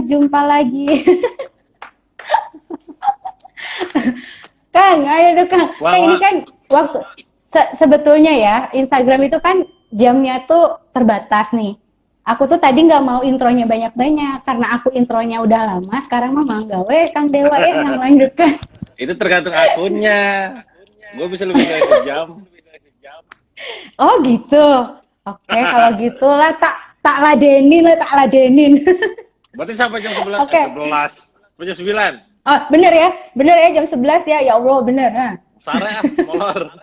jumpa lagi. Kang, ayo dong Kang. Kang ini kan waktu sebetulnya ya Instagram itu kan jamnya tuh terbatas nih. Aku tuh tadi nggak mau intronya banyak-banyak karena aku intronya udah lama. Sekarang mah mangga we Kang Dewa ya yang lanjutkan. Itu tergantung akunnya. Gue bisa lebih dari sejam. Oh gitu. Oke, kalau gitulah tak ladenin. Berarti sampai jam 11, Oke. 11. Sampai jam 9. Oh, bener ya jam 11 ya. Ya Allah, bener. Nah. Sare molor.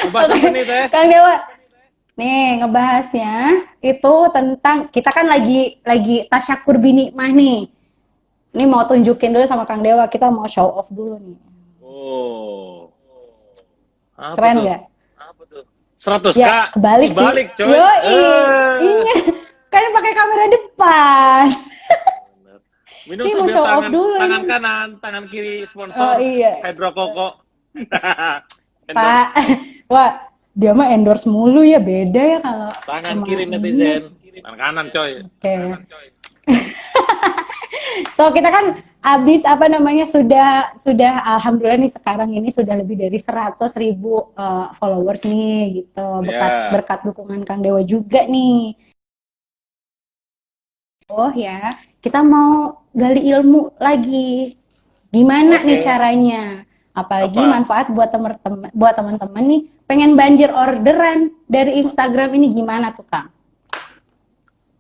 Ngebahas apa nih, Teh? Kang Dewa. Nih, ngebahasnya itu tentang kita kan lagi tasyakur binikmah nih. Ini mau tunjukin dulu sama Kang Dewa, kita mau show off dulu nih. Oh. Apa Keren tuh? nggak? Apa tuh? 100K. Ya, kebalik sih. Kebalik, coy. Yoi. Ini kan pakai kamera depan. Minum Ini mau sambil show off dulu tangan ini. kanan, tangan kiri Oh sponsor iya. Hydro Koko. Pak, wah, dia mah endorse mulu ya, beda ya kalau Tangan sama kiri ini. netizen, tangan kanan coy. Oke. Tuh kita kan habis apa namanya sudah alhamdulillah nih sekarang ini sudah lebih dari 100.000 followers nih gitu berkat Ya. berkat dukungan Kang Dewa juga nih. Oh ya, kita mau gali ilmu lagi. Gimana nih Oke. caranya? Apalagi Apa? manfaat buat teman-teman nih pengen banjir orderan dari Instagram ini gimana tuh Kang?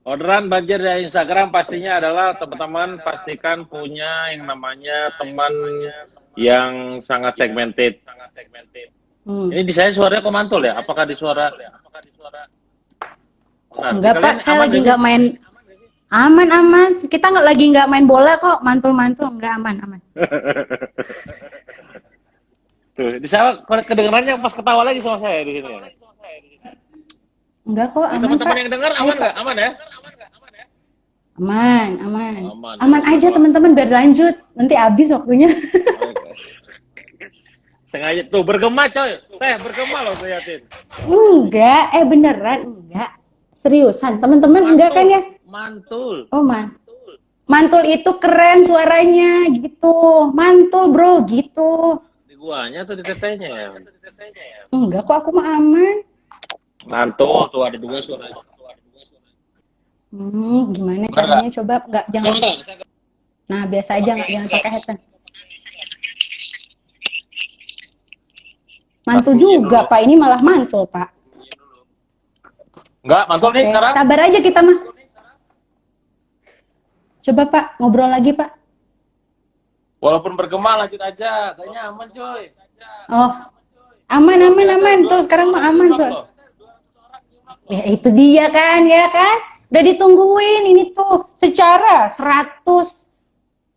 Orderan banjir dari Instagram pastinya adalah teman-teman pastikan punya yang namanya teman yang sangat segmented. Ini di saya suaranya kok mantul ya? Apakah di suara? Nah, Enggak di Pak, kalian saya aman lagi gak sih? nggak main. Aman. Kita nggak main bola kok, mantul-mantul nggak aman. Tuh, di saya kedengarannya pas ketawa lagi sama saya di sini. Enggak kok, Ini aman teman-teman Pak. yang dengar Ayo aman Pak. nggak? Aman ya? Aman. Aman ya. Aman aja teman-teman biar lanjut. Nanti habis waktunya. Oke. Sengaja tuh bergema coy. Teh bergema loh saya liatin. Enggak, beneran enggak. Seriusan, teman-teman enggak kan ya? Mantul. Oh, mantul itu keren suaranya gitu. Mantul, Bro, gitu. Di guanya atau di tetenya ya? Enggak kok, aku mah aman. Mantul tuh ada dua suara. Gimana caranya coba jangan. Nah, biasa aja jangan pakai headset. Mantul juga, Pak. Ini malah mantul, Pak. Enggak, mantul nih sekarang. Sabar aja kita mah. Coba Pak, ngobrol lagi Pak. Walaupun bergema lanjut aja, kayaknya aman coy. Oh, aman. Tuh sekarang mah aman so. Ya itu dia kan, ya kan? Udah ditungguin ini tuh secara 100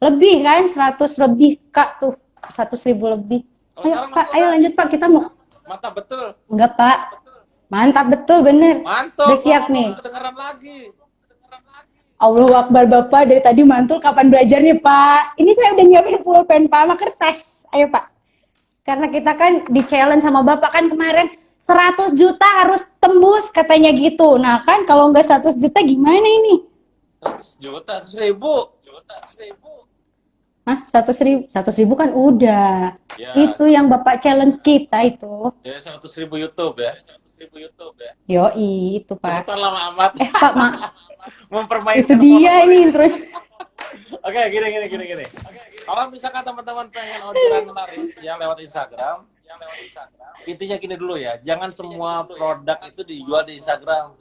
lebih kan, 100 lebih Kak tuh, 100.000 lebih. Ayo Pak, ayo lanjut Pak, kita mau. Mantap betul. Enggak Pak, mantap betul bener. Mantul. Udah siap nih. Kedengeran lagi. Allahu Akbar Bapak, dari tadi mantul kapan belajarnya Pak? Ini saya udah nyiapin pulpen Pak sama kertas. Ayo Pak. Karena kita kan di challenge sama Bapak kan kemarin 100 juta harus tembus katanya gitu. Nah kan kalau nggak 100 juta gimana ini? 100 juta, 100.000. Hah? 100.000 kan udah. Ya. Itu yang Bapak challenge kita itu. Ya 100.000 YouTube ya. Yoi, itu Pak. Itu lama amat. Pak, Mempermainkan itu dia ini intro. Oke, gini. Kalau misalkan teman-teman pengen orderan laris yang lewat Instagram, intinya gini dulu ya, jangan semua produk itu dijual di Instagram.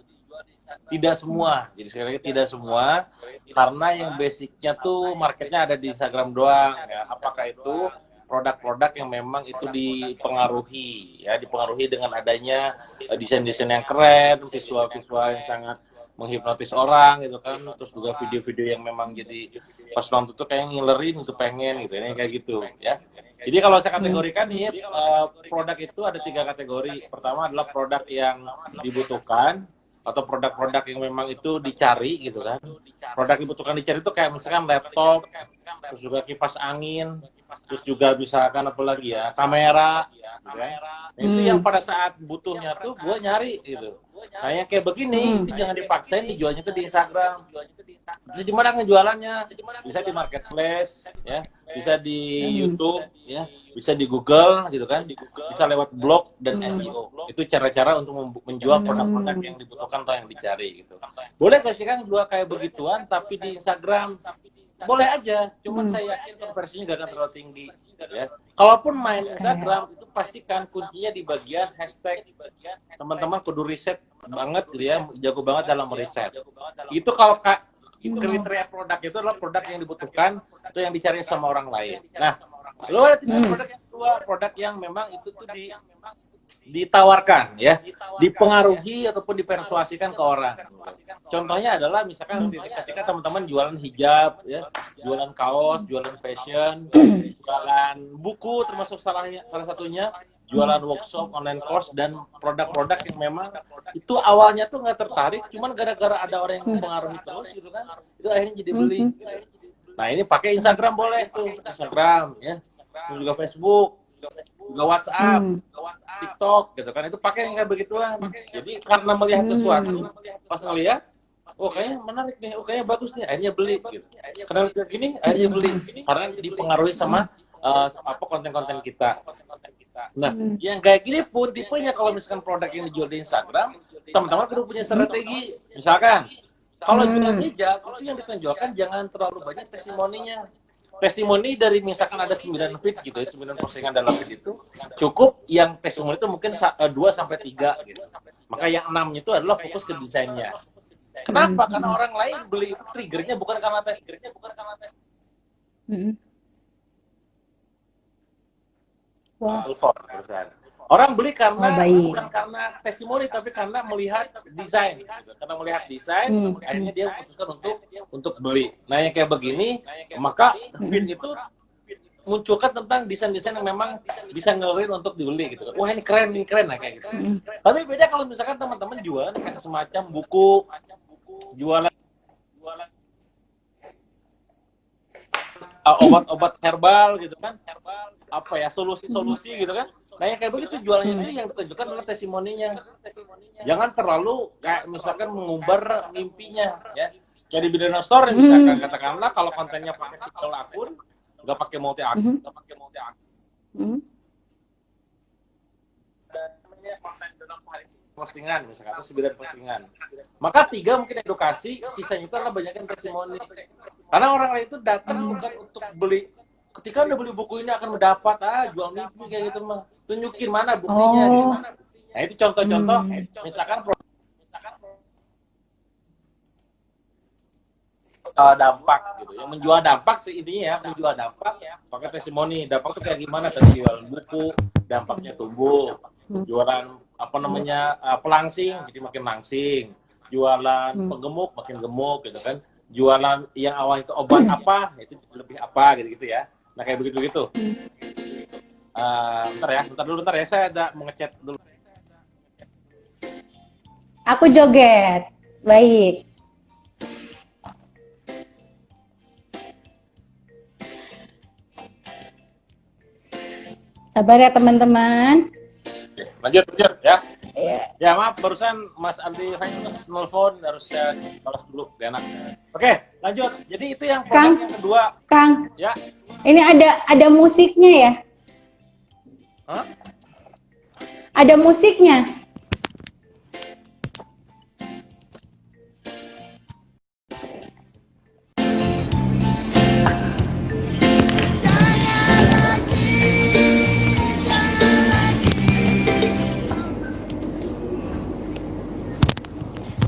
Tidak semua. Jadi sekali lagi tidak semua, karena yang basicnya tuh marketnya ada di Instagram doang. Ya. Apakah itu produk-produk yang memang itu dipengaruhi dengan adanya desain-desain yang keren, visual-visual yang sangat menghipnotis orang gitu kan, terus juga video-video yang memang jadi pas nonton tuh kayak ngilerin gitu, pengen gitu, ini kayak gitu ya. Jadi kalau saya kategorikan nih produk itu ada 3 kategori. Pertama adalah produk yang dibutuhkan atau produk-produk yang memang itu dicari gitu kan. Produk dibutuhkan dicari itu kayak misalkan laptop, terus juga kipas angin, terus juga misalkan apa lagi ya, kamera gitu kan. Nah, itu yang pada saat butuhnya tuh gue nyari gitu. Nah, yang kayak begini itu jangan dipaksain dijualnya tuh di Instagram. Bisa di mana ngejualannya? Bisa di marketplace, ya, bisa di YouTube, ya, bisa di Google, gitu kan? Bisa lewat blog dan SEO. Itu cara-cara untuk menjual produk-produk yang dibutuhkan atau yang dicari, gitu. Boleh nggak sih kan jual kayak begituan, tapi di Instagram? Boleh aja, cuman saya yakin konversinya gak akan terlalu tinggi. Ya. Kalaupun main Instagram, itu pastikan kuncinya di bagian hashtag. Teman-teman kudu riset banget, gitu ya, jago banget dalam riset. Itu kalau kriteria produk itu adalah produk yang dibutuhkan atau yang dicari sama orang lain. Nah, lo ada produk yang kedua, produk yang memang itu tuh ditawarkan, ya, dipengaruhi ataupun dipersuasikan ke orang. Contohnya adalah misalkan ketika teman-teman jualan hijab, ya, jualan kaos, jualan fashion, jualan buku, termasuk salah satunya jualan workshop, online course, dan produk-produk yang memang itu awalnya tuh nggak tertarik, cuman gara-gara ada orang yang mempengaruhi terus, gitu kan, itu akhirnya jadi beli. Nah, ini pakai Instagram boleh tuh, Instagram, ya, terus juga Facebook, juga WhatsApp, TikTok, gitu kan, itu pakai yang kayak begituan. Jadi karena melihat sesuatu, pas ngelihat, oh kayaknya menarik nih, oh kayaknya bagus nih, akhirnya beli, gitu. Karena kayak gini, akhirnya beli, karena dipengaruhi sama apa konten-konten kita. Nah, yang kayak gini pun tipenya kalau misalkan produk yang dijual di Instagram, teman-teman perlu punya strategi. Misalkan, kalau jualan hijab, itu yang ditonjolkan jangan terlalu banyak testimoninya. Testimoni dari misalkan ada 9 feeds gitu ya, 9 postingan dalam feed itu, cukup yang testimoni itu mungkin 2-3 gitu. Maka yang 6 itu adalah fokus ke desainnya. Kenapa? Karena orang lain beli triggernya bukan karena tes. Orang beli karena bukan karena testimoni, tapi karena melihat desain. Gitu. Karena melihat desain, akhirnya dia memutuskan untuk beli. Nah, yang kayak begini, maka feed itu munculkan tentang desain-desain yang memang bisa ngelirin untuk dibeli gitu. Wah, ini keren nah kayak gitu. Tapi beda kalau misalkan teman-teman jualan kayak semacam buku, jualan obat-obat herbal gitu kan, apa ya, solusi-solusi gitu kan. Nah, yang kayak begitu jualannya itu yang ditunjukkan adalah testimoninya. Jangan terlalu kayak misalkan mengumbar mimpinya, ya. Kayak di Bidana Store misalkan, katakanlah kalau kontennya pakai single akun, nggak pakai multi akun, postingan misalkan, atau 9 postingan. Maka 3 mungkin edukasi, sisanya itu adalah banyakin testimoni. Karena orang lain itu datang bukan untuk beli. Ketika udah beli buku ini akan mendapat, jual mimpi kayak gitu mah. Tunjukin mana buktinya gitu. Nah, itu contoh-contoh, misalkan dampak gitu. Yang menjual dampak sih intinya ya, menjual dampak pakai testimoni. Dampak tuh kayak gimana? Tadi jualan buku, dampaknya tumbuh. Jualan apa namanya, pelangsing, jadi makin langsing. Jualan penggemuk, makin gemuk gitu kan. Jualan yang awalnya itu obat apa, itu lebih apa gitu ya. Nah, kayak begitu-gitu. Bentar ya, saya ada mau ngechat dulu. Aku joget. Baik. Sabar ya teman-teman. Lanjut ya. Yeah. Ya, maaf barusan Mas Andi Fainus nelfon, harus saya balas dulu, gak enak. Oke, lanjut. Jadi itu yang produk yang kedua. Kang. Ya. Ini ada musiknya ya? Hah? Ada musiknya.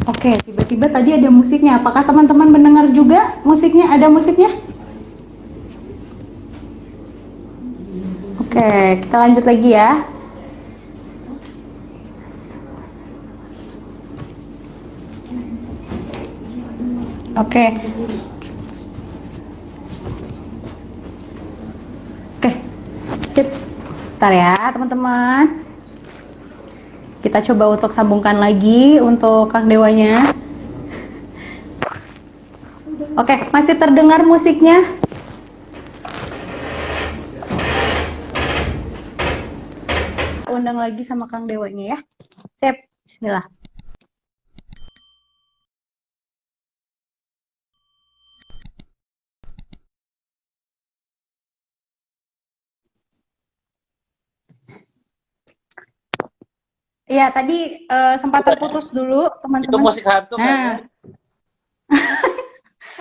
Oke, tiba-tiba tadi ada musiknya. Apakah teman-teman mendengar juga musiknya? Ada musiknya? Oke, kita lanjut lagi ya. Oke. Sip. Bentar ya, teman-teman. Kita coba untuk sambungkan lagi untuk Kang Dewanya. Oke, masih terdengar musiknya? Undang lagi sama Kang Dewanya ya. Sip, bismillah. Iya, tadi sempat terputus dulu, Itu teman-teman. musik hantu kan ya? Nah,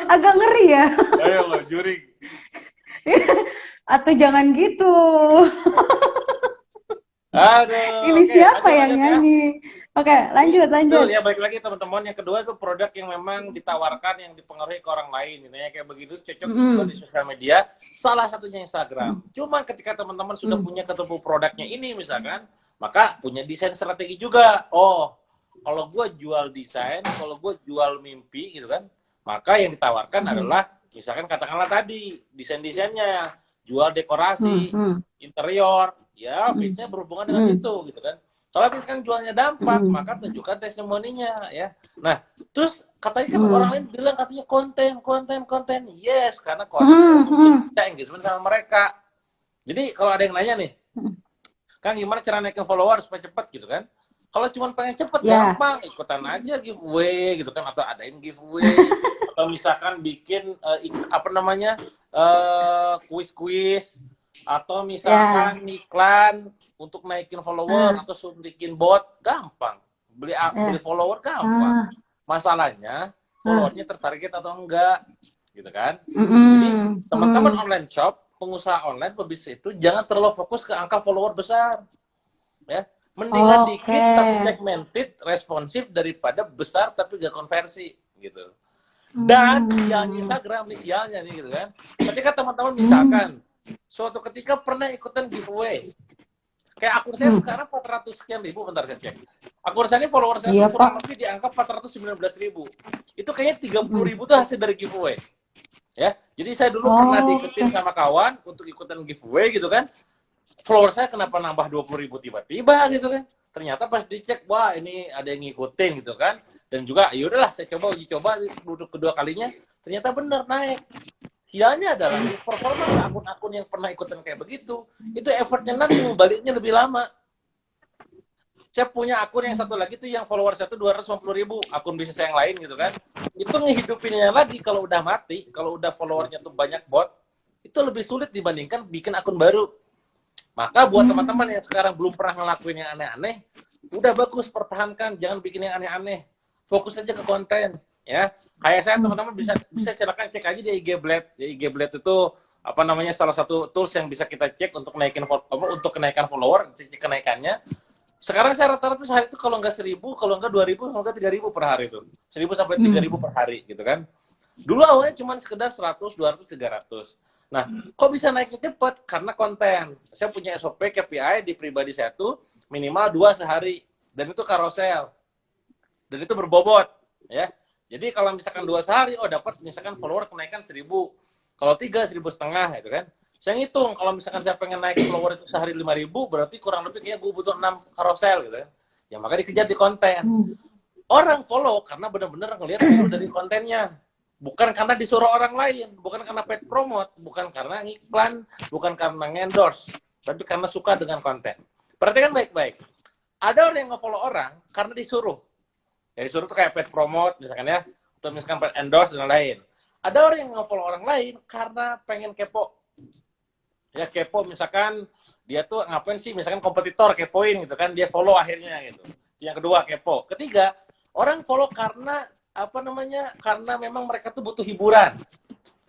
agak ngeri ya. Ayo lo, juri. Atau jangan gitu. Aduh, Ini oke, siapa lanjut yang lanjut ya. nyanyi? Oke, lanjut, Itu lanjut. ya balik lagi teman-teman. Yang kedua itu produk yang memang ditawarkan yang dipengaruhi ke orang lain. Gitu ya. Kayak begitu cocok dijual di Mm-mm. sosial media. Salah satunya Instagram. Cuma ketika teman-teman sudah Mm. punya ketemu produknya ini misalkan, maka punya desain strategi juga. Oh, kalau gue jual desain, kalau gue jual mimpi gitu kan, maka yang ditawarkan Mm. adalah misalkan katakanlah tadi desain-desainnya, jual dekorasi, Mm. interior, ya Mm. pitch-nya berhubungan dengan Mm. itu gitu kan. Kalau misalkan jualnya dampak, Mm. maka tunjukkan testimoninya ya. Nah, terus katanya kan orang Mm. lain bilang katanya konten. Yes, karena konten Mm. itu Mm. bisa engagement sama mereka. Jadi kalau ada yang nanya nih, Kang gimana cara naikin follower supaya cepat gitu kan? Kalau cuma pengen cepet Ya. gampang, ikutan aja giveaway gitu kan, atau adain giveaway, atau misalkan bikin apa namanya kuis-kuis, atau Ya. misalkan iklan untuk naikin follower Ah. atau suntikin bot, gampang. Beli Ya. follower gampang. Ah. Masalahnya Ah. followernya tertarget atau enggak, gitu kan? Jadi Mm-mm. teman-teman Mm. online shop, pengusaha online, pebisnis itu jangan terlalu fokus ke angka follower besar, ya. Mendingan Oke. dikit tapi segmented, responsif daripada besar tapi gak konversi, gitu. Dan sialnya Mm. Instagram nih, sialnya nih gitu kan. Ketika teman-teman Mm. misalkan suatu ketika pernah ikutan giveaway, kayak akun saya Mm. sekarang 400 sekian ribu, bentar saya cek. Akun saya ini follower saya Iya, tuh kurang Pak. lebih di angka 419.000. Itu kayaknya 30.000 tuh hasil dari giveaway. Ya, jadi saya dulu pernah diikutin Oke. sama kawan untuk ikutan giveaway gitu kan. Follower saya kenapa nambah 20.000 tiba-tiba gitu kan. Ternyata pas dicek, wah ini ada yang ngikutin gitu kan. Dan juga yaudahlah saya coba uji coba untuk kedua kalinya, ternyata benar naik. Sialnya adalah performa akun-akun yang pernah ikutan kayak begitu, itu effortnya nanti baliknya lebih lama. Saya punya akun yang satu lagi tuh yang follower saya tuh 250.000, akun bisnis yang lain gitu kan. Itu ngehidupinnya lagi kalau udah mati, kalau udah followernya tuh banyak bot, itu lebih sulit dibandingkan bikin akun baru. Maka buat teman-teman yang sekarang belum pernah ngelakuin yang aneh-aneh, udah bagus pertahankan, jangan bikin yang aneh-aneh. Fokus aja ke konten, ya. Kayak saya teman-teman bisa silakan cek aja di IG Blade. Di IG Blade itu apa namanya salah satu tools yang bisa kita cek untuk naikin untuk kenaikan follower, cek kenaikannya. Sekarang saya rata-rata sehari itu kalau nggak 1.000, kalau nggak 2.000, kalau nggak 3.000 per hari itu. 1.000 sampai 3.000 per hari gitu kan. Dulu awalnya cuma sekedar 100, 200, 300. Nah, kok bisa naiknya cepat? Karena konten. Saya punya SOP KPI di pribadi saya tuh minimal 2 sehari. Dan itu karosel. Dan itu berbobot. Ya. Jadi kalau misalkan 2 sehari, oh dapat misalkan follower kenaikan 1.000. Kalau 3, 1.500 gitu kan. Saya ngitung, kalau misalkan saya pengen naik follower itu sehari 5.000, berarti kurang lebih kayak gue butuh 6 karosel gitu kan. Ya maka dikejar di konten. Orang follow karena benar-benar ngelihat value dari kontennya. Bukan karena disuruh orang lain, bukan karena paid promote, bukan karena iklan, bukan karena endorse, tapi karena suka dengan konten. Perhatikan baik-baik. Ada orang yang nge-follow orang karena disuruh. Ya disuruh tuh kayak paid promote misalkan ya, atau misalkan paid endorse dan lain. Ada orang yang nge-follow orang lain karena pengen kepo. Ya kepo misalkan dia tuh ngapain sih, misalkan kompetitor kepoin gitu kan, dia follow akhirnya gitu. Yang kedua kepo. Ketiga, orang follow karena apa namanya, karena memang mereka tuh butuh hiburan.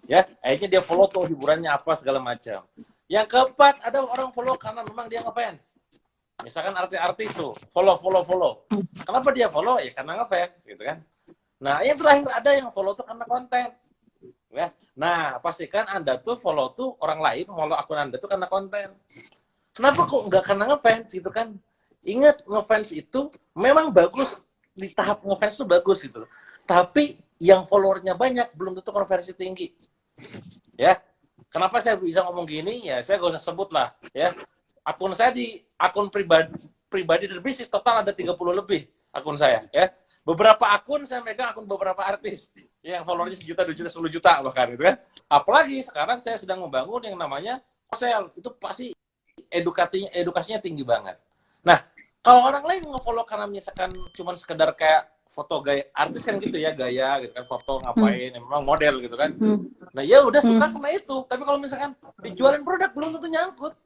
Ya, akhirnya dia follow tuh hiburannya apa segala macam. Yang keempat, ada orang follow karena memang dia ngefans. Misalkan artis-artis tuh follow. Kenapa dia follow? Ya karena ngefans gitu kan. Nah, yang terakhir ada yang follow tuh karena konten. Ya. Nah, pastikan Anda tuh follow tuh orang lain, follow akun Anda tuh karena konten. Kenapa kok nggak karena ngefans gitu kan? Ingat, ngefans itu memang bagus, di tahap ngefans itu bagus gitu. Tapi yang followernya banyak belum tentu konversi tinggi. Ya. Kenapa saya bisa ngomong gini? Ya, saya gak usah sebut lah, ya. Akun saya di akun pribadi dan bisnis total ada 30 lebih akun saya, ya. Beberapa akun saya megang akun beberapa artis yang followernya 1 juta, 2 juta, 10 juta bahkan gitu kan. Apalagi sekarang saya sedang membangun yang namanya sel, itu pasti edukasinya tinggi banget. Nah, kalau orang lain nge-follow karena misalkan cuma sekedar kayak foto gaya artis kan gitu ya, gaya gitu kan, foto ngapain, memang model gitu kan. Nah, ya udah suka karena itu. Tapi kalau misalkan dijualin produk belum tentu nyangkut.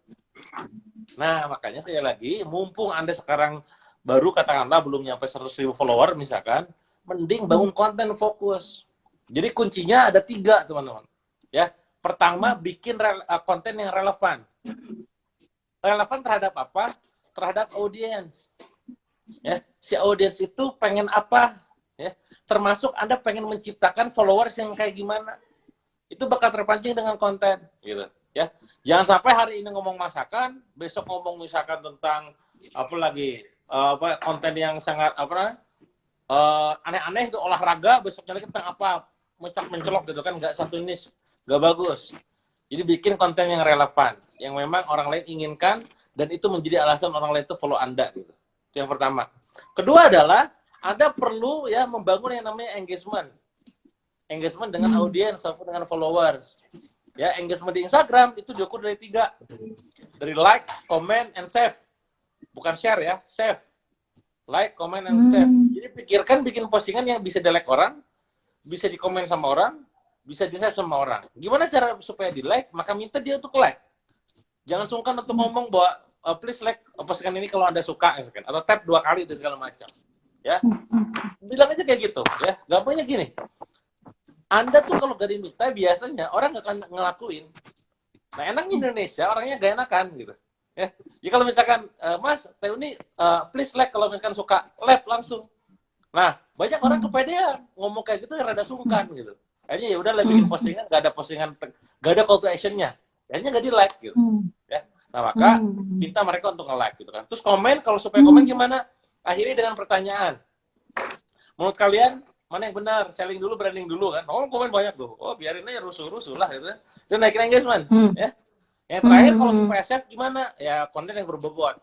Nah, makanya sekali lagi, mumpung Anda sekarang baru katakanlah belum nyampe 100.000 follower misalkan, mending bangun konten fokus. Jadi kuncinya ada 3 teman-teman. Ya, pertama bikin konten yang relevan. Relevan terhadap apa? Terhadap audiens. Ya, si audiens itu pengen apa? Ya, termasuk Anda pengen menciptakan followers yang kayak gimana? Itu bakal terpancing dengan konten, gitu. Ya, jangan sampai hari ini ngomong masakan, besok ngomong misalkan tentang apa lagi konten yang sangat aneh-aneh itu olahraga, besoknya lagi tentang apa mencolok gitu kan, nggak satu niche, nggak bagus. Jadi bikin konten yang relevan, yang memang orang lain inginkan dan itu menjadi alasan orang lain itu follow Anda gitu. Itu yang pertama. Kedua adalah Anda perlu ya membangun yang namanya engagement dengan audiens atau dengan followers. Ya, engagement di Instagram itu diukur dari 3. Dari like, comment, and save. Bukan share ya, save. Like, comment, and save. Jadi pikirkan bikin postingan yang bisa di-like orang, bisa di-comment sama orang, bisa di-save sama orang. Gimana cara supaya di-like? Maka minta dia untuk like. Jangan sungkan untuk ngomong bahwa please like postingan ini kalau Anda suka, misalkan. Atau tap 2 kali dan segala macam. Ya, bilang aja kayak gitu. Ya, gampangnya gini. Anda tuh kalau gak diminta biasanya orang gak akan ngelakuin. Nah enaknya Indonesia orangnya gak enakan gitu. Ya, jadi kalau misalkan Mas Teuni please like kalau misalkan suka like langsung. Nah banyak orang kepedean ngomong kayak gitu rada sungkan gitu. Akhirnya ya udah bikin postingan gak ada postingan, gak ada call to actionnya. Akhirnya gak di like gitu. Ya, nah maka minta mereka untuk nge-like gitu kan. Terus komen, kalau supaya komen gimana? Akhirnya dengan pertanyaan. Menurut kalian mana yang benar? Selling dulu, branding dulu kan? Oh, komen banyak tuh. Oh, biarin aja rusuh-rusuh lah gitu. Dan naikin engagement, ya. Yang terakhir kalau supaya save gimana? Ya konten yang berbobot.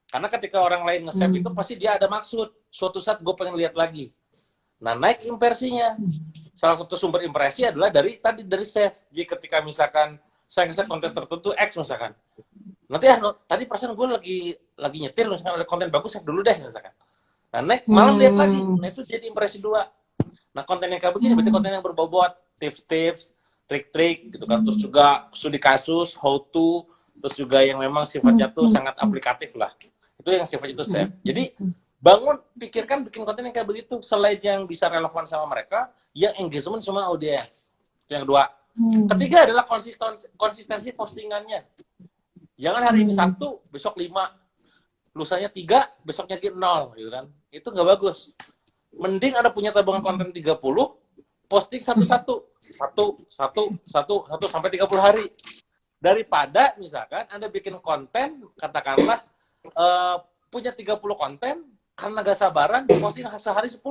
Karena ketika orang lain nge-save itu pasti dia ada maksud. Suatu saat gue pengen lihat lagi. Nah, naik impresinya. Salah satu sumber impresi adalah dari save. Jadi ketika misalkan saya nge-save konten tertentu X misalkan. Nanti tadi perasaan gue lagi nyetir misalkan ada konten bagus save dulu deh misalkan. Nah, naik malam lihat lagi. Nah, itu jadi impresi 2. Nah, konten yang kayak begini berarti konten yang berbobot, tips-tips, trik-trik gitu kan, terus juga studi kasus, how to, terus juga yang memang sifatnya tuh sangat aplikatif lah. Itu yang sifatnya itu safe. Jadi pikirkan bikin konten yang kayak begitu, selain yang bisa relevan sama mereka, yang engagement sama audiens. Itu yang 2. Ketiga adalah konsistensi postingannya. Jangan hari ini 1, besok 5, lusanya 3, besoknya 0 gitu kan. Itu nggak bagus. Mending Anda punya tabungan konten 30, posting satu-satu sampai 30 hari. Daripada misalkan Anda bikin konten, katakanlah punya 30 konten, karena gak sabaran, posting sehari 10.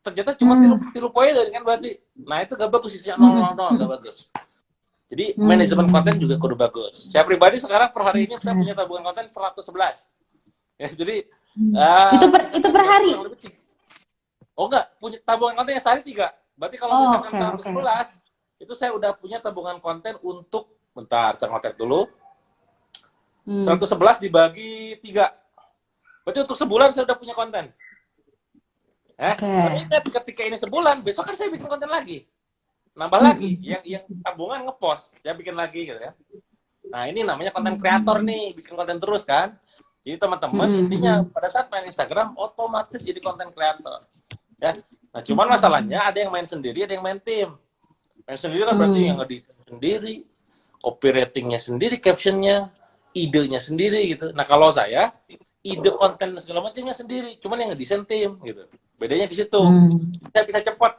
Ternyata cuma tilu poin kan berarti. Nah itu gak bagus, isinya 000, gak bagus. Jadi manajemen konten juga kudu bagus. Saya pribadi sekarang per hari ini saya punya tabungan konten 111. Ya, jadi itu per hari. Oh enggak, punya tabungan konten yang sehari 3. Berarti kalau misalkan 111, itu saya udah punya tabungan konten untuk, bentar, saya ngotek dulu. 111 dibagi 3. Berarti untuk sebulan saya udah punya konten. Tapi ketika ini sebulan, besok kan saya bikin konten lagi. Nambah lagi, yang tabungan ngepost, saya bikin lagi gitu ya. Nah ini namanya konten kreator nih, bikin konten terus kan. Jadi teman-teman intinya pada saat main Instagram otomatis jadi konten kreator. Ya. Nah, cuman masalahnya ada yang main sendiri, ada yang main tim. Main sendiri kan berarti yang ngedesain sendiri, copywritingnya sendiri, captionnya, idenya sendiri gitu. Nah kalau saya, ide konten segala macamnya sendiri, cuman yang ngedesain tim gitu. Bedanya di situ. Saya bisa cepat,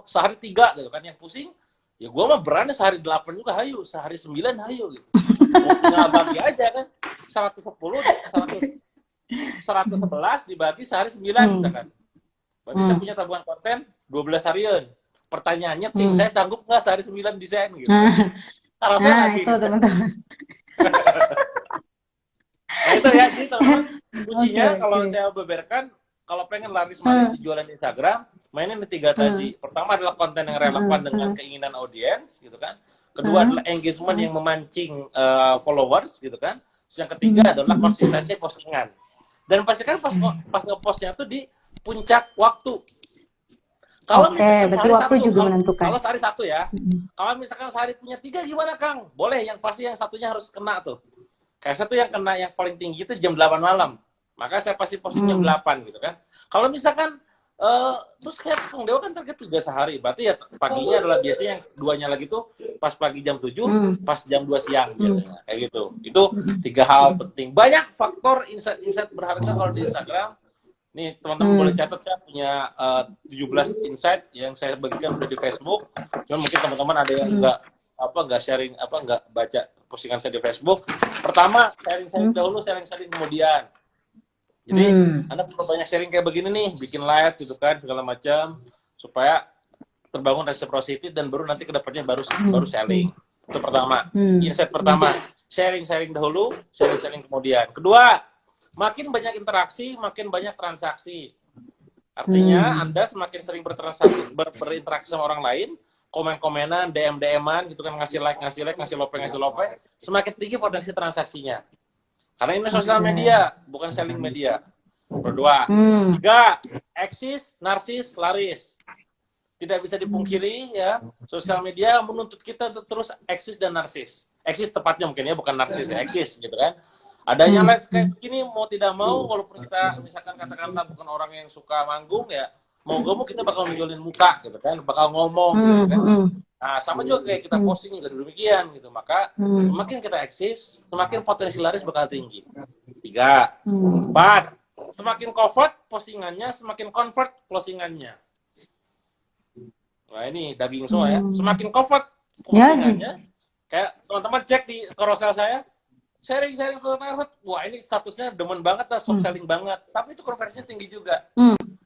sehari 3 gitu kan. Yang pusing, ya gue mah berani sehari 8 juga hayu, sehari 9 hayu gitu. Tinggal bagi aja kan, 111 dibagi sehari 9 misalkan. Berarti saya punya tabungan konten 12 harian. Pertanyaannya, tim saya sanggup nggak sehari 9 desain gitu. Kalau saya lagi. Itu teman-teman. Nah itu ya, jadi teman-teman, kuncinya kalau saya beberkan, kalau pengen laris manis di jualan Instagram, mainin di 3 tadi. Pertama adalah konten yang relevan dengan keinginan audiens, gitu kan. Kedua adalah engagement yang memancing followers, gitu kan. Terus yang ketiga adalah konsistensi postingan. Dan pastikan pas ngepostnya tuh di puncak waktu. Kalau berarti waktu juga menentukan. Kalau sehari 1 ya. Kalau misalkan sehari punya 3 gimana Kang? Boleh, yang pasti yang satunya harus kena tuh. Kayak satu yang kena yang paling tinggi itu jam 8 malam. Maka saya pasti posting jam 8 gitu kan. Kalau misalkan terus kayak Kang Dewa kan target 3 sehari, berarti ya paginya adalah biasanya yang duanya lagi tuh pas pagi jam 7, pas jam 2 siang biasanya, kayak gitu. Itu 3 hal penting. Banyak faktor insight-insight berharga kalau di Instagram. Nih teman-teman boleh catat, saya punya 17 insight yang saya bagikan udah di Facebook. Cuman mungkin teman-teman ada yang nggak sharing, nggak baca postingan saya di Facebook. Pertama, sharing dahulu, sharing kemudian. Jadi Anda perlu banyak sharing kayak begini nih, bikin live gitu kan, segala macam, supaya terbangun reciprocity dan baru nanti kedepannya baru selling. Itu pertama. Insight pertama, sharing dahulu, sharing kemudian. Kedua, makin banyak interaksi, makin banyak transaksi. Artinya Anda semakin sering berinteraksi sama orang lain, komen-komenan, DM-an gitu kan, ngasih like, ngasih lope, semakin tinggi potensi transaksinya. Karena ini sosial media, bukan selling media. Berdua. 3, eksis, narsis, laris. Tidak bisa dipungkiri ya, sosial media menuntut kita untuk terus eksis dan narsis. Eksis tepatnya mungkin ya, bukan narsis ya, eksis gitu kan. Adanya live kayak begini mau tidak mau, walaupun kita misalkan katakanlah bukan orang yang suka manggung ya, mau gak mau kita bakal nunjukin muka gitu kan, bakal ngomong gitu kan. Nah, sama juga kayak kita posting juga demikian gitu. Maka semakin kita eksis, semakin potensi laris bakal tinggi. 3, 4, semakin convert postingannya, semakin convert closingannya. Nah ini daging semua ya. Semakin convert postingannya, kayak teman-teman cek di carousel saya, sharing wah ini statusnya demen banget lah, soft selling banget. Tapi itu konversinya tinggi juga.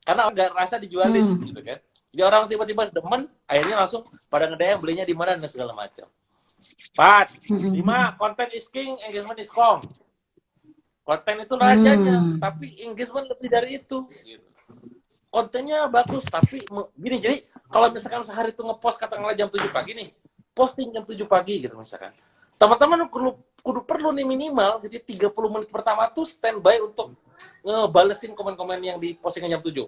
Karena nggak rasa dijualin gitu kan. Jadi orang tiba-tiba demen, akhirnya langsung pada ngedayang belinya di mana dan segala macam. 4, 5, content is king, engagement is king. Konten itu rajanya, tapi engagement lebih dari itu. Gitu. Kontennya bagus, tapi gini, jadi kalau misalkan sehari itu ngepost katakanlah jam 7 pagi nih, posting jam 7 pagi gitu misalkan. Teman-teman kudu perlu nih minimal, jadi 30 menit pertama tuh standby untuk ngebalesin komen-komen yang di postingan jam 7.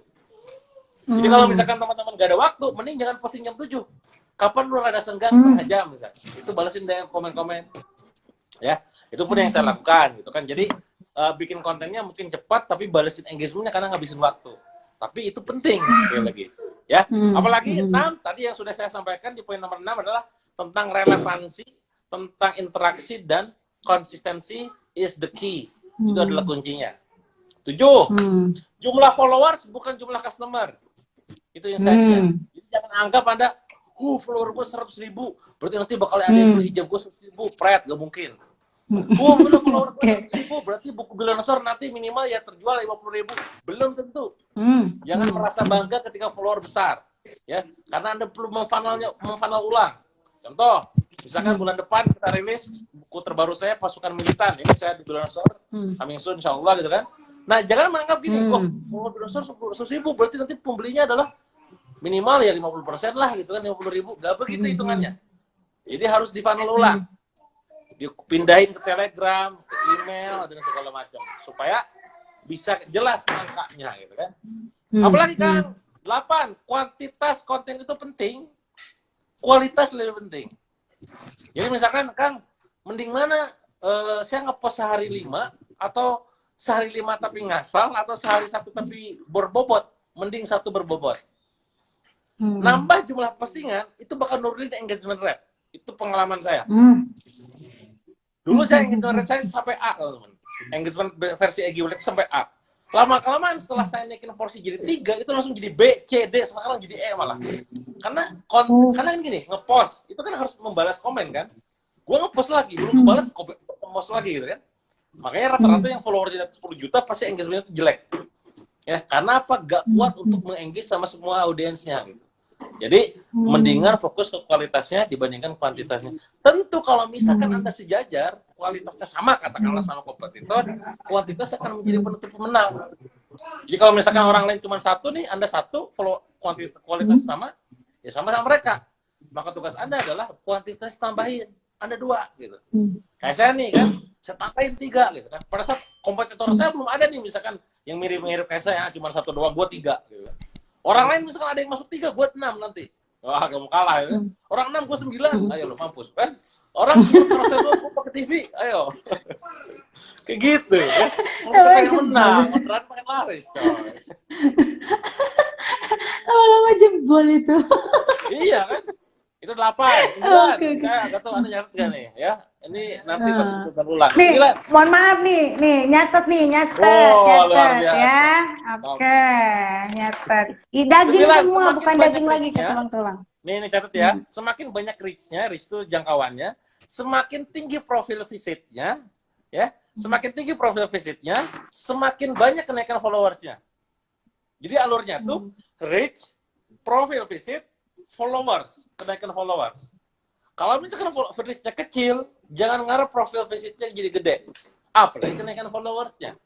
Jadi kalau misalkan teman-teman gak ada waktu, mending jangan posting jam 7. Kapan lu rada senggang setengah jam misalnya. Itu balesin deh komen-komen. Ya, itu pun yang saya lakukan gitu kan. Jadi bikin kontennya mungkin cepat tapi balesin engagementnya karena ngabisin waktu. Tapi itu penting sekali lagi. Ya, apalagi 6 tadi yang sudah saya sampaikan di poin nomor 6 adalah tentang relevansi, tentang interaksi dan konsistensi is the key. Itu adalah kuncinya. 7, jumlah followers bukan jumlah customer. Itu yang saya lihat. Jadi jangan anggap Anda, follower gue 100.000, berarti nanti bakal ada yang beli hijab gue 100.000, pret, gak mungkin. Follower gue 100.000, berarti buku Billionaire nanti minimal ya terjual 50.000. Belum tentu. Jangan merasa bangga ketika follower besar. Ya, karena Anda perlu memfunnel ulang. Contoh, misalkan bulan depan kita rilis buku terbaru saya, Pasukan Militan. Ini saya di Billionaire, coming soon insya Allah gitu kan. Nah, jangan menganggap gini, follower Billionaire 100.000, berarti nanti pembelinya adalah minimal ya 50% lah gitu kan, 50.000. Gak begitu hitungannya. Jadi harus di-funnel ulang. Dipindahin ke Telegram, ke email, dan segala macam. Supaya bisa jelas angkanya gitu kan. Apalagi kan, 8, kuantitas konten itu penting, kualitas lebih penting. Jadi misalkan Kang, mending mana saya ngepost sehari 5 atau sehari 5 tapi ngasal atau sehari 1 tapi berbobot, mending 1 berbobot. Nambah jumlah postingan itu bakal nurunin engagement rate. Itu pengalaman saya. Dulu saya engagement rate saya sampai A, teman-teman. Engagement versi EG sampai A. Lama-kelamaan setelah saya naikin porsi jadi 3, itu langsung jadi B, C, D, sekarang jadi E malah. Karena kan gini, ngepost itu kan harus membalas komen kan. Gue ngepost lagi, belum membalas ngepost lagi gitu kan. Makanya rata-rata yang followernya 10 juta pasti engagementnya itu jelek. Ya, karena apa? Gak kuat untuk mengengage sama semua audiensnya gitu. Jadi mendingan fokus ke kualitasnya dibandingkan kuantitasnya. Tentu kalau misalkan Anda sejajar, kualitasnya sama katakanlah sama kompetitor, kuantitas akan menjadi penentu pemenang. Jadi kalau misalkan orang lain cuma 1 nih, Anda 1, kualitas sama, ya sama mereka. Maka tugas Anda adalah kuantitas tambahin, Anda 2 gitu. Kayak saya nih kan, saya tambahin 3 gitu kan. Pada saat kompetitor saya belum ada nih misalkan yang mirip-mirip kayak saya, cuma 1 doang, gue 3 gitu kan. Orang lain misalkan ada yang masuk 3, gue 6 nanti. Wah, gak mau kalah ya. Orang 6, gue 9. Ayo lo mampus kan. Orang terus gue pakai TV, ayo. Kayak gitu ya. pengen jebol. menang, orderan pengen laris, coy. Lama-lama jebol itu. Iya kan? Itu 8, 9. Oke, oke. Saya nggak tahu Anda nyatet nggak nih, ya? Ini nanti pas Eh. kita ulang. Nih, 9. mohon maaf nih, nyatet nih, Oh, luar nyatet biasa. ya. Oke, nyatet. Daging 9, semua, semakin bukan banyak daging lagi ke reach-nya. tulang-tulang. Nih catat ya. Semakin banyak reach-nya, reach itu jangkauannya, semakin tinggi profil visitnya, ya. Semakin tinggi profil visitnya, semakin banyak kenaikan followersnya. Jadi alurnya tuh reach, profil visit, followers, kenaikan followers. Kalau misalkan reach-nya kecil, jangan ngarep profil visitnya jadi gede. Apalagi kenaikan followersnya.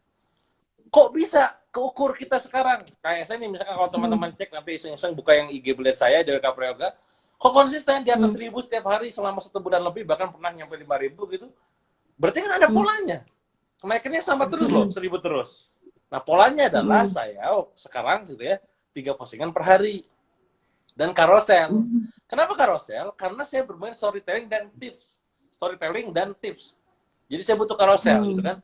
Kok bisa keukur kita sekarang? Kayak saya nih, misalkan kalau teman-teman cek nanti iseng-iseng buka yang IG Blade saya, Dewa Caprioga, kok konsisten di atas 1000 setiap hari selama 1 bulan lebih, bahkan pernah nyampe 5000 gitu. Berarti kan ada polanya. Kenaikannya sama terus loh, 1000 terus. Nah, polanya adalah saya sekarang gitu ya, 3 postingan per hari. Dan karosel. Kenapa karosel? Karena saya bermain storytelling dan tips. Storytelling dan tips. Jadi saya butuh karosel gitu kan.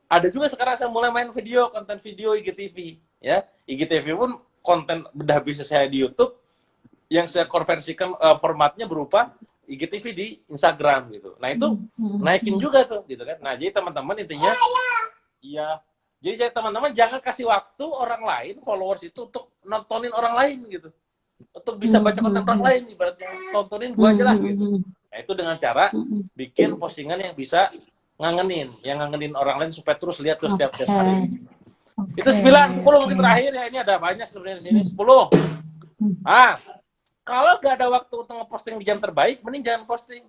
Ada juga sekarang saya mulai main video, konten video IGTV, ya. IGTV pun konten bedah bisnis saya di YouTube yang saya konversikan formatnya berupa IGTV di Instagram gitu. Nah, itu naikin juga tuh gitu kan. Nah, jadi teman-teman intinya iya. Jadi teman-teman jangan kasih waktu orang lain, followers itu untuk nontonin orang lain gitu. Untuk bisa baca konten orang lain, ibaratnya tontonin gua aja lah gitu. Nah, itu dengan cara bikin postingan yang bisa yang ngangenin orang lain supaya terus lihat terus setiap hari. Itu 9, 10 mungkin terakhir ya, ini ada banyak sebenarnya di sini. 10. Kalau gak ada waktu untuk ngeposting di jam terbaik, mending jangan posting.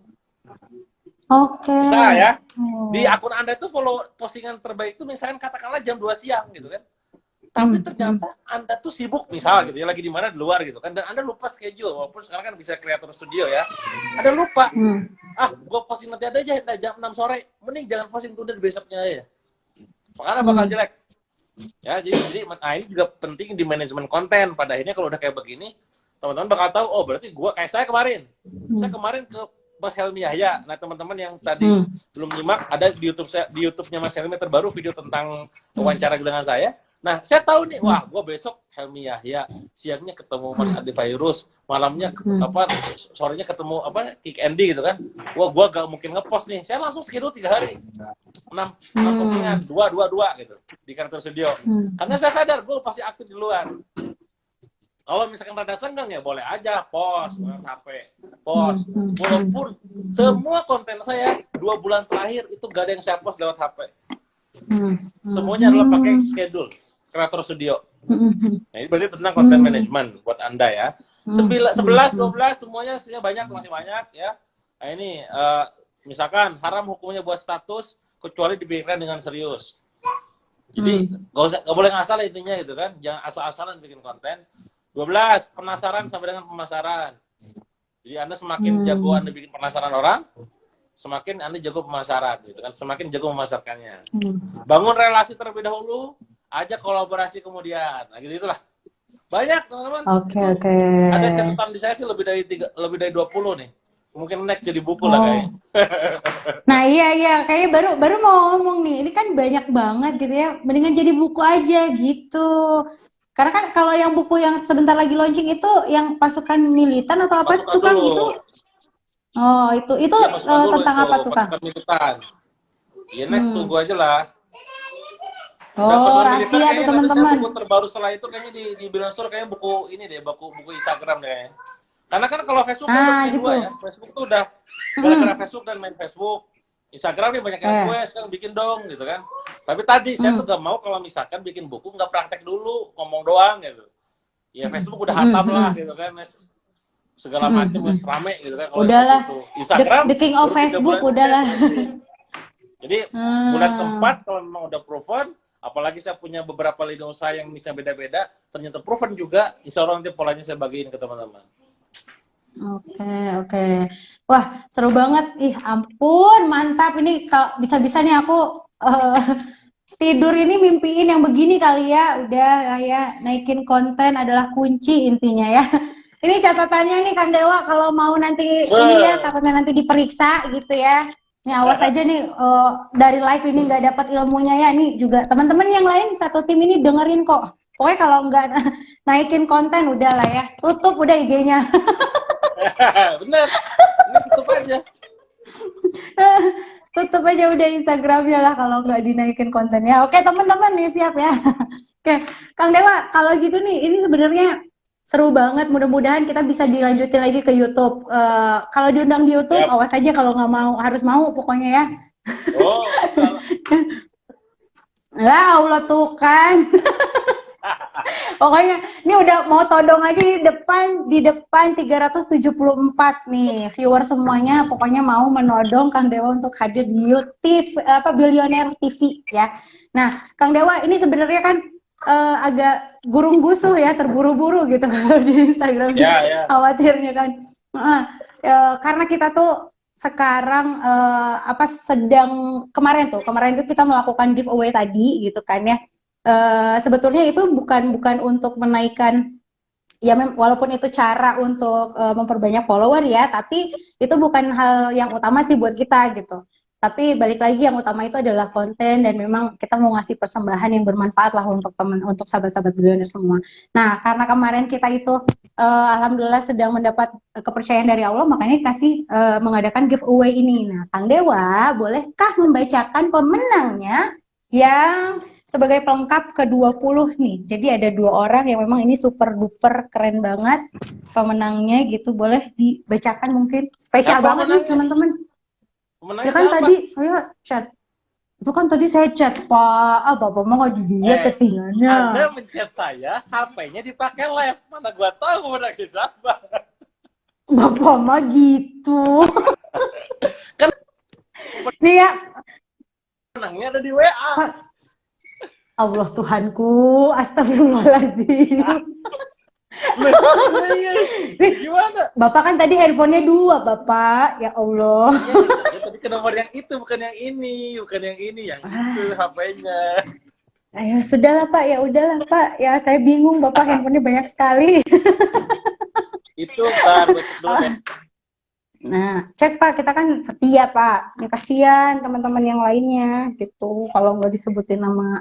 Bisa ya. Di akun Anda itu follow postingan terbaik itu misalkan katakanlah jam 2 siang gitu kan. Tapi ternyata Anda tuh sibuk misal gitu ya, lagi di mana di luar gitu kan, dan Anda lupa schedule, walaupun sekarang kan bisa kreator studio ya. Anda lupa. Gue posting nanti ada aja jam 6 sore. Mending jangan posting, tunda besoknya aja. Makanya bakal jelek. Ya, jadi ini juga penting di manajemen konten. Pada akhirnya kalau udah kayak begini, teman-teman bakal tahu, oh berarti kayak saya kemarin. Saya kemarin ke Mas Helmi Yahya. Nah, teman-teman yang tadi belum nyimak, ada di YouTube-nya Mas Helmi terbaru video tentang wawancara dengan saya. Nah, saya tahu nih, wah, gue besok Helmi Yahya, siangnya ketemu Mas Adi Fairuz, malamnya sorenya ketemu Kick Andy gitu kan. Wah, gue gak mungkin ngepost nih. Saya langsung schedule 3 hari. 6 postingan, 2 gitu di kantor studio. Karena saya sadar gue pasti aktif di luar. Kalau misalkan rada senggang ya boleh aja post lewat HP, post. Walaupun semua konten saya 2 bulan terakhir itu gak ada yang saya post lewat HP. Semuanya adalah pakai schedule kreator studio. Nah, ini berarti tentang konten management buat Anda ya. 11, 12 semuanya banyak, masih banyak ya. Nah, ini misalkan haram hukumnya buat status kecuali dipikirkan dengan serius. Jadi gak boleh ngasal intinya gitu kan. Jangan asal-asalan bikin konten. 12, penasaran sampai dengan pemasaran. Jadi Anda semakin jago Anda bikin penasaran orang, semakin Anda jago pemasaran gitu kan, semakin jago memasarkannya. Bangun relasi terlebih dahulu, ajak kolaborasi kemudian. Nah, gitu itulah. Banyak, teman-teman. Oke. Ada catatan di saya sih lebih dari 20 nih. Mungkin next jadi buku lah kayaknya. Nah, iya, kayaknya baru mau ngomong nih. Ini kan banyak banget gitu ya. Mendingan jadi buku aja gitu. Karena kan kalau yang buku yang sebentar lagi launching itu yang pasukan militan atau apa Pasukan tuh Kang dulu. itu? Oh, itu Ya, tentang apa tuh Kang? pasukan militan. Ya next tunggu aja lah. Oh, rahasia tuh teman-teman. Buku terbaru setelah itu kayaknya di Bilansur kayaknya buku ini deh, buku Instagram deh. Karena kan kalau Facebook udah punya gitu. 2 ya. Facebook tuh udah gara-gara Facebook dan main Facebook. Instagram nih banyak yang gue sekarang bikin dong gitu kan. Tapi tadi saya tuh gak mau kalau misalkan bikin buku nggak praktek dulu, ngomong doang gitu. Ya Facebook udah hatam lah gitu kan, segala macam wes rame gitu kan. Udahlah. Instagram The king of Facebook udahlah. Jadi bulan keempat kalau memang udah proven, apalagi saya punya beberapa lini usaha yang bisa beda-beda, ternyata proven juga, insya Allah nanti polanya saya bagiin ke teman-teman. Oke. Wah, seru banget. Ih, ampun, mantap. Ini kalau bisa-bisa nih aku tidur ini mimpiin yang begini kali ya. Udah ya, naikin konten adalah kunci intinya ya. Ini catatannya nih Kang Dewa, kalau mau nanti ini ya, takutnya nanti diperiksa gitu ya. Nih awas aja nih dari live ini nggak dapat ilmunya ya. Nih juga teman-teman yang lain satu tim ini dengerin kok. Pokoknya kalau nggak naikin konten udah lah ya. Tutup udah IG-nya. Bener. Ini tutup aja. Tutup aja udah Instagramnya lah kalau nggak dinaikin kontennya. Oke teman-teman nih siap ya. Oke Kang Dewa kalau gitu nih ini sebenarnya seru banget. Mudah-mudahan kita bisa dilanjutin lagi ke YouTube. Kalau diundang di YouTube Yap. awas aja kalau nggak mau harus mau pokoknya ya. Oh, Ya Allah tuh kan. Pokoknya ini udah mau todong aja di depan 374 nih viewer semuanya pokoknya mau menodong Kang Dewa untuk hadir di YouTube Bilioner TV ya. Nah, Kang Dewa ini sebenarnya kan agak gurung gusuh ya, terburu-buru gitu kalau di Instagram. ya. Khawatirnya kan. Karena kita tuh sekarang sedang kemarin tuh kita melakukan giveaway tadi gitu kan ya. Sebetulnya itu bukan untuk menaikkan ya walaupun itu cara untuk memperbanyak follower ya, tapi itu bukan hal yang utama sih buat kita gitu. Tapi balik lagi yang utama itu adalah konten dan memang kita mau ngasih persembahan yang bermanfaat lah untuk untuk sahabat-sahabat Bilioner semua. Nah, karena kemarin kita itu alhamdulillah sedang mendapat kepercayaan dari Allah, makanya kasih mengadakan giveaway ini. Nah, Kang Dewa, bolehkah membacakan pemenangnya yang sebagai pelengkap ke-20 nih. Jadi ada 2 orang yang memang ini super duper keren banget pemenangnya gitu. Boleh dibacakan mungkin? Spesial Siapa banget nih teman-teman. Ya kan siapa? tadi saya chat. Itu kan tadi saya chat, Pak. Bapak mau nggak dilihat chattingannya. Anda menchat saya, HP-nya dipakai live. Mana gua tahu menangnya siapa. Bapak mah gitu. Kan Nih ya. menangnya ada di WA. Allah Tuhanku, astagfirullahaladzim. Gimana? Bapak kan tadi handphonenya 2, Bapak. Ya Allah. Ya, tadi ke nomor yang itu, bukan yang ini. Yang itu HP-nya. Ayo, sudahlah Pak, ya udahlah Pak. Ya saya bingung, Bapak handphonenya banyak sekali. Itu kan, betul. Nah, cek Pak, kita kan setia Pak. Ya kasihan teman-teman yang lainnya gitu. Kalau nggak disebutin nama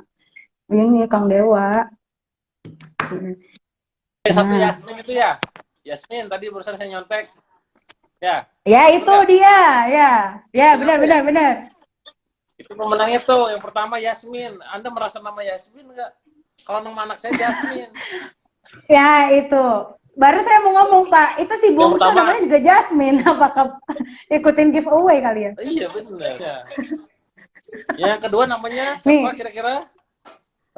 ini Kang Dewa. Satu Yasmin itu ya. Yasmin tadi barusan saya nyontek. Ya. Ya itu dia, ya. Ya benar. Itu pemenangnya tuh yang pertama Yasmin. Anda merasa nama Yasmin nggak? Kalau nama anak saya Jasmine. Ya itu. Baru saya mau ngomong Pak, itu si bungsu namanya juga Jasmine. Apakah ikutin giveaway kali ya? Iya benar. Ya. Yang kedua namanya siapa kira-kira?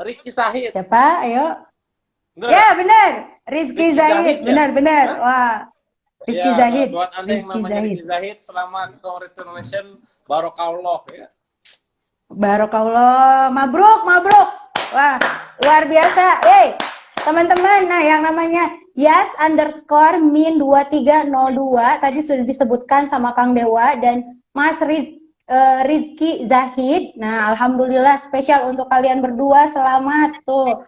Rizky Zahid. Siapa? Ayo. Bener. Ya benar, Rizky Zahid. Benar. Wah, Rizky Zahid. Buat Anda yang namanya Rizky Zahid, selamat congratulations, barokallah ya. Barokallah, mabruk. Wah, luar biasa. Hey, teman-teman, nah yang namanya Yas_min2302 tadi sudah disebutkan sama Kang Dewa dan Mas Rizky Zahid. Nah, alhamdulillah spesial untuk kalian berdua, selamat tuh.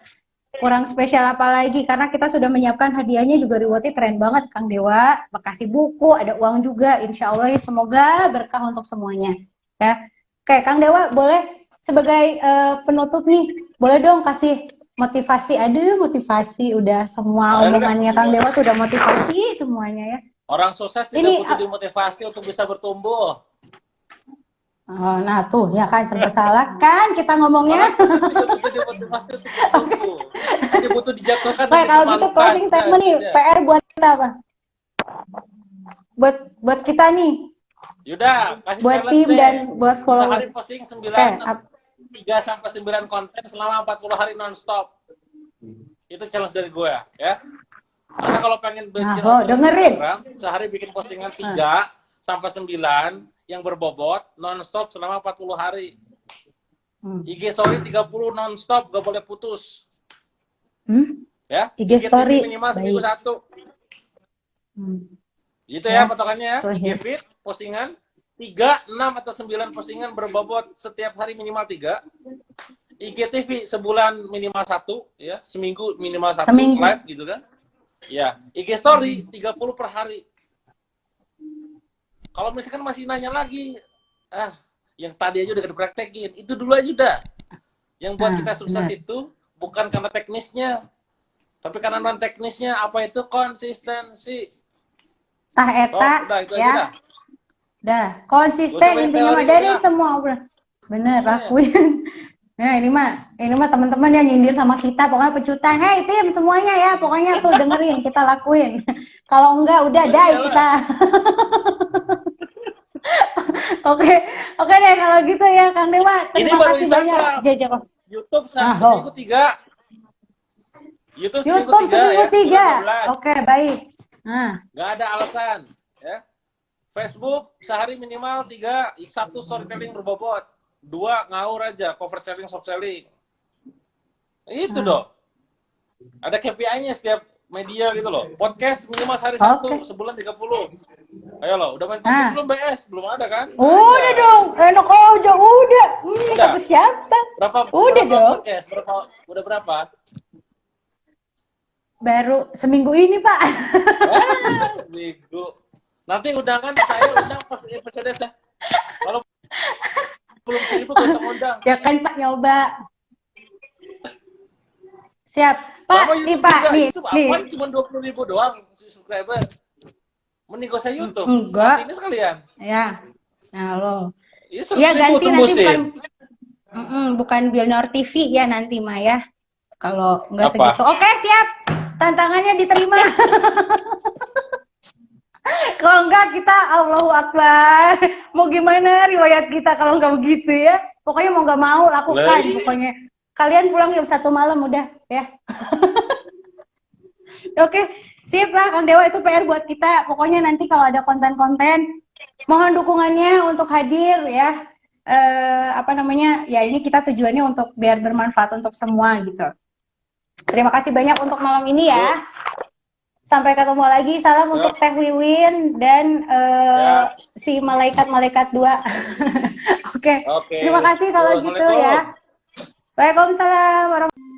Kurang spesial apa lagi karena kita sudah menyiapkan hadiahnya juga rewardnya keren banget Kang Dewa. Makasih buku, ada uang juga. Insya Allah ya semoga berkah untuk semuanya. Ya, oke Kang Dewa boleh sebagai penutup nih, boleh dong kasih motivasi. Aduh motivasi, udah semua omongannya Kang Dewa sudah motivasi semuanya ya. Orang sukses tidak butuh dimotivasi untuk bisa bertumbuh. Oh, nah tuh ya kan serba salah kan kita ngomongnya. Dia butuh dijatuhkan. Oke, kalau gitu closing statement nih, PR buat kita apa? Buat kita nih. Yuda, kasih buat tim dan buat follower. Sehari posting 3 sampai 9 konten selama 40 hari non-stop. Itu challenge dari gue ya. Karena kalau pengen bikin dengerin. Sehari bikin postingan 3 sampai 9 yang berbobot non-stop selama 40 hari. IG story 30 non-stop, gak boleh putus. Ya, IG story minimal seminggu 1. Gitu ya patokannya. IG feed postingan 3, 6 atau 9 postingan berbobot setiap hari minimal 3. IGTV sebulan minimal 1 ya, seminggu minimal 1 live gitu kan. Ya, IG story 30 per hari. Kalau misalkan masih nanya lagi, yang tadi aja udah dipraktekin. Itu dulu aja udah. Yang buat kita sukses benar. itu bukan karena teknisnya, tapi karena non teknisnya. Apa itu konsistensi? Tah eta Udah itu aja ya. dah. Dah, Gak usah konsisten banyak intinya mah teori dari udah. semua bener Iya. lakuin. Nah, ini mah teman-teman yang nyindir sama kita, pokoknya pecutan. Hei, tim semuanya ya, pokoknya tuh dengerin, kita lakuin. Kalau enggak udah Ya die iyalah. kita. Oke, oke deh kalau gitu ya Kang Dewa. Ini Terima baru kasih banyak Instagram. Jajak. YouTube Ah, seminggu 3. YouTube seminggu YouTube 3 seminggu ya. 3. Bulan 12. Oke, baik. Nah, Gak ada alasan. Ya. Facebook sehari minimal 3. 1 storytelling berbobot. 2 ngaur aja. Cover selling, soft selling. Itu dong. Ada KPI-nya setiap media gitu loh. Podcast minimal sehari 1, oke. sebulan 30. Ayo loh, udah main Ah. podcast belum BS? Belum ada kan? Udah Ada. dong, enak aja, udah. Udah. Kata siapa? Berapa Udah dong. podcast? Udah berapa? Baru seminggu ini, Pak. Minggu. Nanti undangan saya undang pas episode saya. Kalau belum 1.000 gue usah undang. Ya kan Pak nyoba. Siap. Pak, Sama nih YouTube Pak, juga. nih. YouTube Nih. apa cuma 20.000 doang subscriber. Mending gak usah YouTube. Enggak. Nanti ini sekalian. Ya. Nah, lo. Iya, Ya 100.000 ganti nanti tembusin. bukan Billionaire TV ya nanti Mah ya. Kalau enggak Apa? segitu. Oke, siap. Tantangannya diterima. Kalau enggak kita Allahu Akbar. Mau gimana riwayat kita kalau enggak begitu ya? Pokoknya mau enggak mau lakukan Lah. pokoknya. Kalian pulang jam 1 malam udah ya. Oke, sip lah Kang Dewa, itu PR buat kita. Pokoknya nanti kalau ada konten-konten mohon dukungannya untuk hadir ya. Apa namanya? Ya ini kita tujuannya untuk biar bermanfaat untuk semua gitu. Terima kasih banyak untuk malam ini ya. Sampai ketemu lagi. Salam untuk Teh Wiwin dan si malaikat-malaikat 2. Oke. Oke. Terima kasih kalau gitu ya. Waalaikumsalam warahmatullahi